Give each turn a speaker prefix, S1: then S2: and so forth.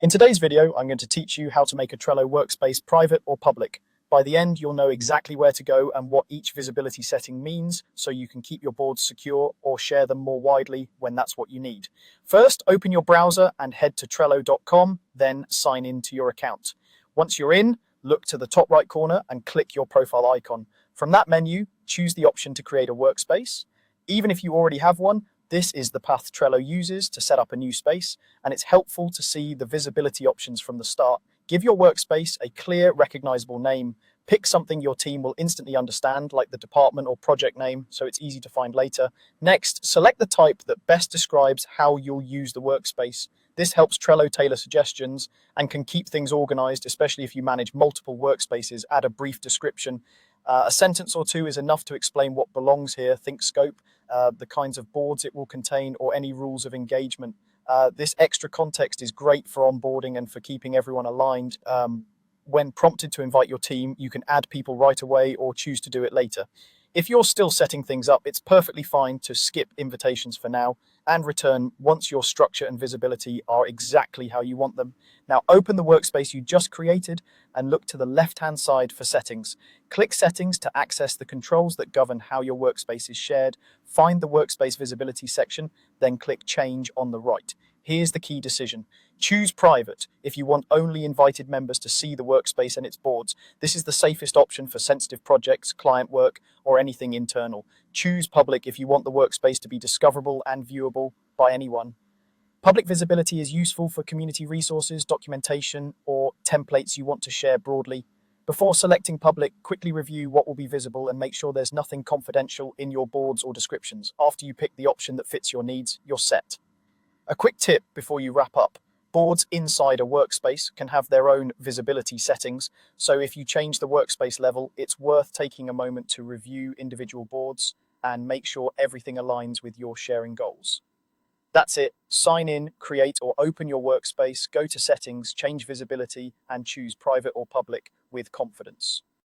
S1: In today's video, I'm going to teach you how to make a Trello workspace private or public. By the end, you'll know exactly where to go and what each visibility setting means, so you can keep your boards secure or share them more widely when that's what you need. First, open your browser and head to Trello.com, then sign in to your account. Once you're in, look to the top right corner and click your profile icon. From that menu, choose the option to create a workspace. Even if you already have one, this is the path Trello uses to set up a new space, and it's helpful to see the visibility options from the start. Give your workspace a clear, recognizable name. Pick something your team will instantly understand, like the department or project name, so it's easy to find later. Next, select the type that best describes how you'll use the workspace. This helps Trello tailor suggestions and can keep things organized, especially if you manage multiple workspaces. Add a brief description. A sentence or two is enough to explain what belongs here. Think scope, the kinds of boards it will contain, or any rules of engagement. This extra context is great for onboarding and for keeping everyone aligned. When prompted to invite your team, you can add people right away or choose to do it later. If you're still setting things up, it's perfectly fine to skip invitations for now and return once your structure and visibility are exactly how you want them. Now open the workspace you just created and look to the left-hand side for settings. Click Settings to access the controls that govern how your workspace is shared. Find the Workspace Visibility section, then click Change on the right. Here's the key decision. Choose Private if you want only invited members to see the workspace and its boards. This is the safest option for sensitive projects, client work, or anything internal. Choose Public if you want the workspace to be discoverable and viewable by anyone. Public visibility is useful for community resources, documentation, or templates you want to share broadly. Before selecting Public, quickly review what will be visible and make sure there's nothing confidential in your boards or descriptions. After you pick the option that fits your needs, you're set. A quick tip before you wrap up. Boards inside a workspace can have their own visibility settings, so if you change the workspace level, it's worth taking a moment to review individual boards and make sure everything aligns with your sharing goals. That's it. Sign in, create or open your workspace, go to settings, change visibility, and choose private or public with confidence.